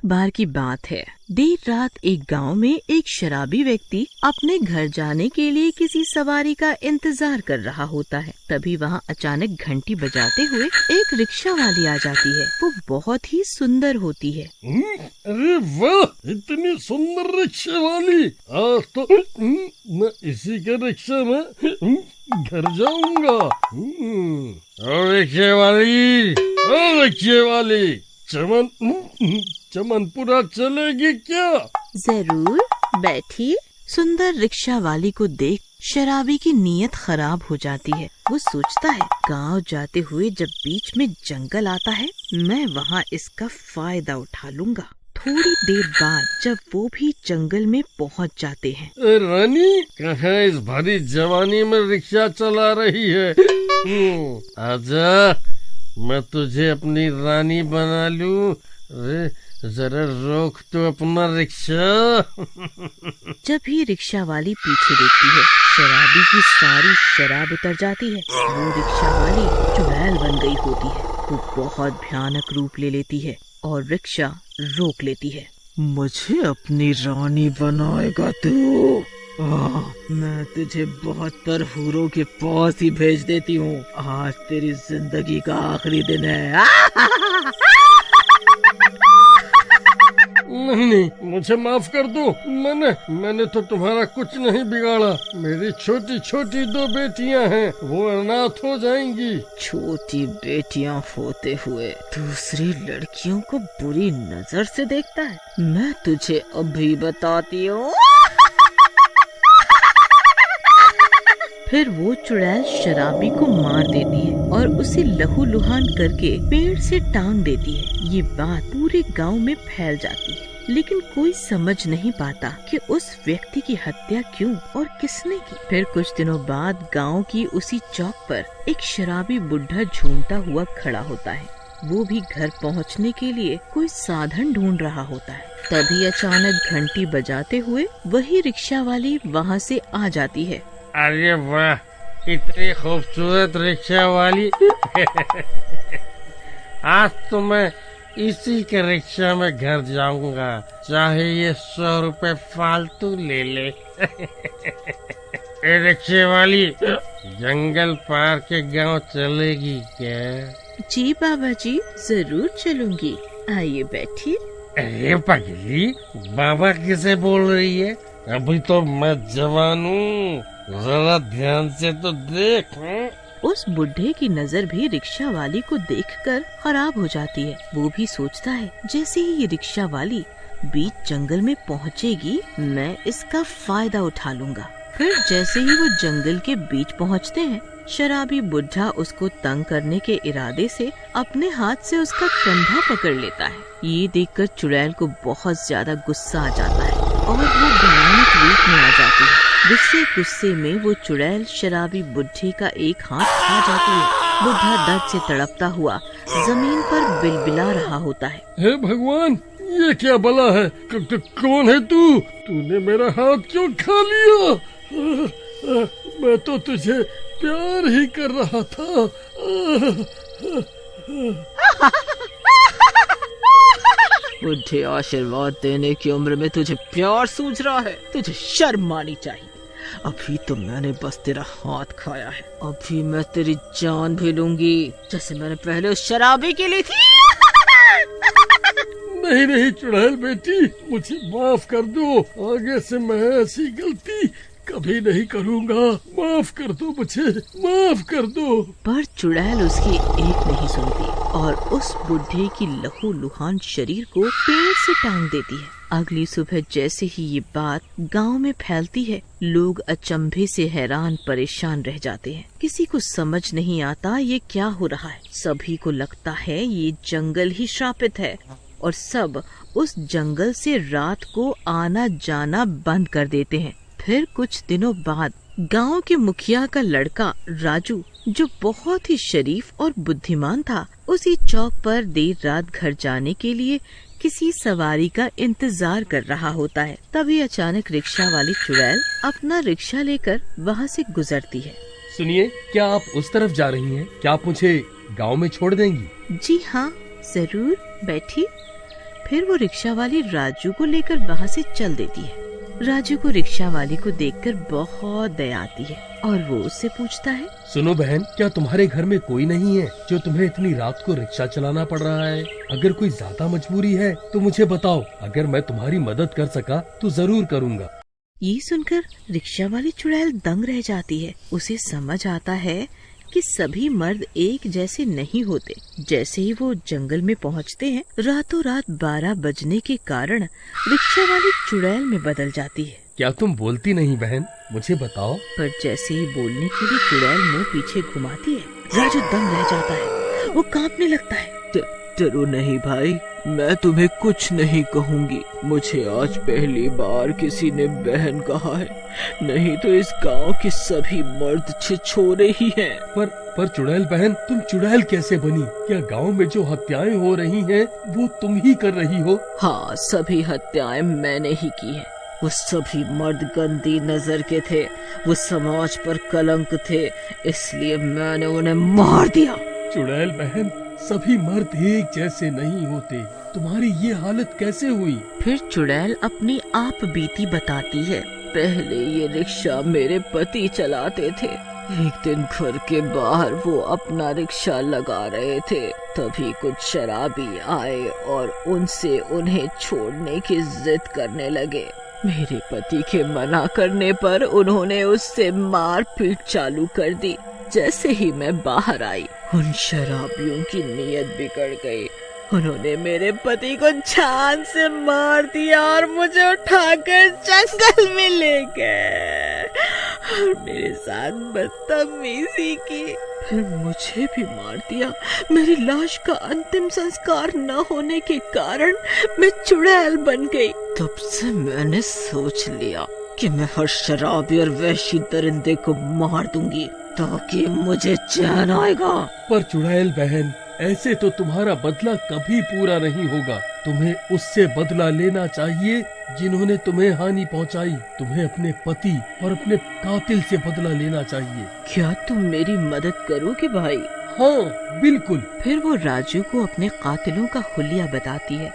एक बार की बात है, देर रात एक गांव में एक शराबी व्यक्ति अपने घर जाने के लिए किसी सवारी का इंतजार कर रहा होता है। तभी वहाँ अचानक घंटी बजाते हुए एक रिक्शा वाली आ जाती है। वो बहुत ही सुंदर होती है। अरे वाह, इतनी सुंदर रिक्शा वाली, आज तो मैं इसी के रिक्शा में घर जाऊंगा। रिक्शे वाली, चमनपुरा चलेगी क्या? जरूर, बैठिए। सुंदर रिक्शा वाली को देख शराबी की नीयत खराब हो जाती है। वो सोचता है, गांव जाते हुए जब बीच में जंगल आता है, मैं वहाँ इसका फायदा उठा लूंगा। थोड़ी देर बाद जब वो भी जंगल में पहुँच जाते हैं। रानी, कहाँ इस भारी जवानी में रिक्शा चला रही है? आजा, मैं तुझे अपनी रानी बना लूं। अरे जरा रोक तो अपना रिक्शा। जब ही रिक्शा वाली पीछे देखती है, शराबी की सारी शराब उतर जाती है। वो रिक्शा वाली चुड़ैल बन गई होती है। वो बहुत भयानक रूप ले लेती है और रिक्शा रोक लेती है। मुझे अपनी रानी बनाएगा तू? मैं तुझे 72 हूरों के पास ही भेज देती हूँ। आज तेरी जिंदगी का आखिरी दिन है। नहीं, मुझे माफ कर दो। मैंने तो तुम्हारा कुछ नहीं बिगाड़ा। मेरी छोटी छोटी 2 बेटियां हैं, वो अनाथ हो जाएंगी। छोटी बेटियां होते हुए दूसरी लड़कियों को बुरी नजर से देखता है? मैं तुझे अभी बताती हूँ। फिर वो चुड़ैल शराबी को मार देती है और उसे लहूलुहान करके पेड़ से टांग देती है। ये बात पूरे गांव में फैल जाती है, लेकिन कोई समझ नहीं पाता कि उस व्यक्ति की हत्या क्यों और किसने की। फिर कुछ दिनों बाद गांव की उसी चौक पर एक शराबी बुढ़ा झूमता हुआ खड़ा होता है। वो भी घर पहुंचने के लिए कोई साधन ढूंढ रहा होता है। तभी अचानक घंटी बजाते हुए वही रिक्शा वाली वहाँ से आ जाती है। अरे वाह, इतनी खूबसूरत रिक्शा वाली। आज तो मैं इसी के रिक्शा में घर जाऊंगा, चाहे ये 100 रुपए फालतू ले ले। ए रिक्शे वाली, जंगल पार के गांव चलेगी क्या? जी बाबा जी, जरूर चलूंगी। आइए बैठिए। अरे पगली, बाबा किसे बोल रही है? अभी तो मैं जवान हूँ, जरा ध्यान से तो देख। उस बुढ़े की नजर भी रिक्शा वाली को देखकर खराब हो जाती है। वो भी सोचता है, जैसे ही ये रिक्शा वाली बीच जंगल में पहुँचेगी, मैं इसका फायदा उठा लूंगा। फिर जैसे ही वो जंगल के बीच पहुँचते हैं, शराबी बुढ़ा उसको तंग करने के इरादे से अपने हाथ से उसका कंधा पकड़ लेता है। ये देखकर चुड़ैल को बहुत ज्यादा गुस्सा आ जाता है और वो भयानक रूप में आ जाती है। गुस्से में वो चुड़ैल शराबी बुढ़े का एक हाथ खा जाती है। बुढ़ा दर्द से तड़पता हुआ जमीन पर बिलबिला रहा होता है। हे भगवान, ये क्या बला है? कौन है तू? तूने मेरा हाथ क्यों खा लिया? मैं तो तुझे प्यार ही कर रहा था। बुढ़े, आशीर्वाद देने की उम्र में तुझे प्यार सूझ रहा है? तुझे शर्म आनी चाहिए। अभी तो मैंने बस तेरा हाथ खाया है, अभी मैं तेरी जान भी लूंगी, जैसे मैंने पहले उस शराबी के लिए थी। नहीं चुड़ैल बेटी, मुझे माफ कर दो। आगे से मैं ऐसी गलती कभी नहीं करूँगा। माफ कर दो मुझे, माफ कर दो। पर चुड़ैल उसकी एक नहीं सुनती और उस बुढ़े की लहूलुहान शरीर को पेड़ से टांग देती है। अगली सुबह जैसे ही ये बात गांव में फैलती है, लोग अचंभे से हैरान परेशान रह जाते हैं। किसी को समझ नहीं आता ये क्या हो रहा है। सभी को लगता है ये जंगल ही श्रापित है और सब उस जंगल से रात को आना जाना बंद कर देते हैं। फिर कुछ दिनों बाद गांव के मुखिया का लड़का राजू, जो बहुत ही शरीफ और बुद्धिमान था, उसी चौक पर देर रात घर जाने के लिए किसी सवारी का इंतजार कर रहा होता है। तभी अचानक रिक्शा वाली चुड़ैल अपना रिक्शा लेकर वहाँ से गुजरती है। सुनिए, क्या आप उस तरफ जा रही हैं? क्या आप मुझे गांव में छोड़ देंगी? जी हाँ, जरूर, बैठिए। फिर वो रिक्शा वाली राजू को लेकर वहाँ से चल देती है। राजू को रिक्शा वाली को देखकर बहुत दया आती है और वो उससे पूछता है, सुनो बहन, क्या तुम्हारे घर में कोई नहीं है जो तुम्हें इतनी रात को रिक्शा चलाना पड़ रहा है? अगर कोई ज्यादा मजबूरी है तो मुझे बताओ, अगर मैं तुम्हारी मदद कर सका तो जरूर करूँगा। ये सुनकर रिक्शा वाली चुड़ैल दंग रह जाती है। उसे समझ आता है कि सभी मर्द एक जैसे नहीं होते। जैसे ही वो जंगल में पहुंचते हैं, रातों रात 12 बजने के कारण रिक्शा वाली चुड़ैल में बदल जाती है। क्या तुम बोलती नहीं बहन, मुझे बताओ। पर जैसे ही बोलने के लिए चुड़ैल मुंह पीछे घुमाती है, राजू दंग रह जाता है। वो कांपने लगता है। डरो नहीं भाई, मैं तुम्हें कुछ नहीं कहूँगी। मुझे आज पहली बार किसी ने बहन कहा है, नहीं तो इस गांव के सभी मर्द छिछोरे ही हैं। पर चुड़ैल बहन, तुम चुड़ैल कैसे बनी? क्या गांव में जो हत्याएं हो रही हैं वो तुम ही कर रही हो? हाँ, सभी हत्याएं मैंने ही की है। वो सभी मर्द गंदी नजर के थे, वो समाज पर कलंक थे, इसलिए मैंने उन्हें मार दिया। चुड़ैल बहन, सभी मर्द एक जैसे नहीं होते। तुम्हारी ये हालत कैसे हुई? फिर चुड़ैल अपनी आप बीती बताती है। पहले ये रिक्शा मेरे पति चलाते थे। एक दिन घर के बाहर वो अपना रिक्शा लगा रहे थे, तभी कुछ शराबी आए और उनसे उन्हें छोड़ने की जिद करने लगे। मेरे पति के मना करने पर उन्होंने उससे मारपीट चालू कर दी। जैसे ही मैं बाहर आई, उन शराबियों की नीयत बिगड़ गई। उन्होंने मेरे पति को जान से मार दिया और मुझे उठाकर जंगल में ले गए और मेरे साथ बदतमीजी की। फिर मुझे भी मार दिया। मेरी लाश का अंतिम संस्कार न होने के कारण मैं चुड़ैल बन गई। तब से मैंने सोच लिया कि मैं हर शराबी और वैशी दरिंदे को मार दूंगी ताकि मुझे चैन आएगा। पर चुड़ैल बहन, ऐसे तो तुम्हारा बदला कभी पूरा नहीं होगा। तुम्हें उससे बदला लेना चाहिए जिन्होंने तुम्हें हानि पहुंचाई। तुम्हें अपने पति और अपने कातिल से बदला लेना चाहिए। क्या तुम मेरी मदद करोगे भाई? हाँ बिल्कुल। फिर वो राजू को अपने कातिलों का हुलिया बताती है।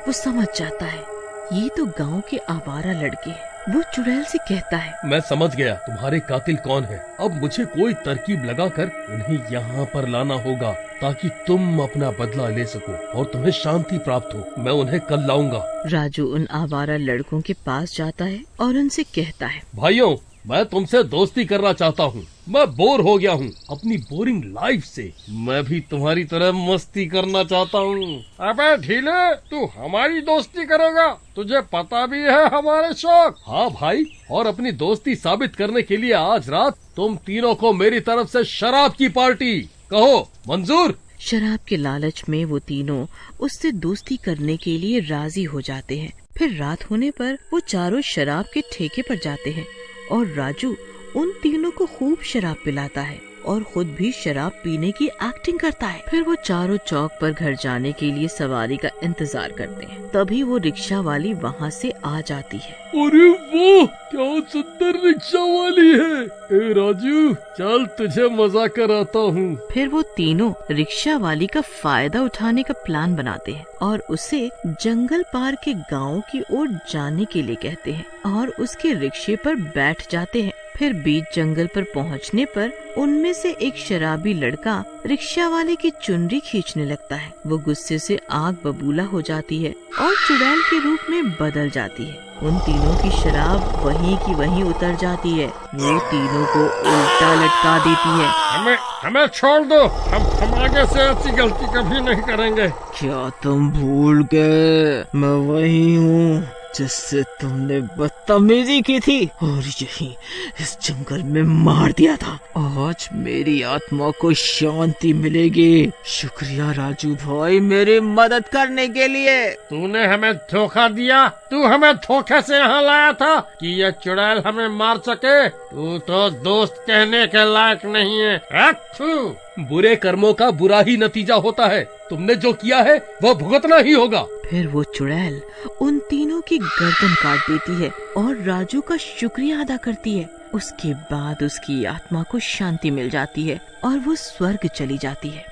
वो समझ जाता है ये तो गांव के आवारा लड़के हैं। वो चुड़ैल से कहता है, मैं समझ गया तुम्हारे कातिल कौन है। अब मुझे कोई तरकीब लगाकर उन्हें यहाँ पर लाना होगा ताकि तुम अपना बदला ले सको और तुम्हें शांति प्राप्त हो। मैं उन्हें कल लाऊंगा। राजू उन आवारा लड़कों के पास जाता है और उनसे कहता है, भाइयों, मैं तुमसे दोस्ती करना चाहता हूँ। मैं बोर हो गया हूँ अपनी बोरिंग लाइफ से। मैं भी तुम्हारी तरह मस्ती करना चाहता हूँ। अबे ढीले, तू हमारी दोस्ती करेगा? तुझे पता भी है हमारे शौक। हाँ भाई, और अपनी दोस्ती साबित करने के लिए आज रात तुम तीनों को मेरी तरफ से शराब की पार्टी। कहो मंजूर? शराब के लालच में वो तीनों उससे दोस्ती करने के लिए राजी हो जाते हैं। फिर रात होने पर वो चारों शराब के ठेके पर जाते हैं और राजू उन तीनों को खूब शराब पिलाता है और खुद भी शराब पीने की एक्टिंग करता है। फिर वो चारों चौक पर घर जाने के लिए सवारी का इंतजार करते हैं। तभी वो रिक्शा वाली वहाँ से आ जाती है। अरे वाह, क्या सुंदर रिक्शा वाली है। ए राजू, चल तुझे मजा कराता हूँ। फिर वो तीनों रिक्शा वाली का फायदा उठाने का प्लान बनाते हैं और उसे जंगल पार के गांव की ओर जाने के लिए कहते हैं और उसके रिक्शे पर बैठ जाते हैं। फिर बीच जंगल पर पहुंचने पर उनमें से एक शराबी लड़का रिक्शा वाले की चुनरी खींचने लगता है। वो गुस्से से आग बबूला हो जाती है और चुड़ैल के रूप में बदल जाती है। उन तीनों की शराब वहीं की वहीं उतर जाती है। वो तीनों को उल्टा लटका देती है। हमें छोड़ दो। हम आगे से ऐसी गलती कभी नहीं करेंगे। क्या तुम भूल गए? मैं वही हूँ जिससे तुमने बदतमीजी की थी और यही इस जंगल में मार दिया था। आज मेरी आत्मा को शांति मिलेगी। शुक्रिया राजू भाई मेरी मदद करने के लिए। तूने हमें धोखा दिया। तू हमें धोखे से यहाँ लाया था कि ये चुड़ैल हमें मार सके। तू तो दोस्त कहने के लायक नहीं है। अच्छू, बुरे कर्मों का बुरा ही नतीजा होता है। तुमने जो किया है वो भुगतना ही होगा। फिर वो चुड़ैल उन तीनों की गर्दन काट देती है और राजू का शुक्रिया अदा करती है। उसके बाद उसकी आत्मा को शांति मिल जाती है और वो स्वर्ग चली जाती है।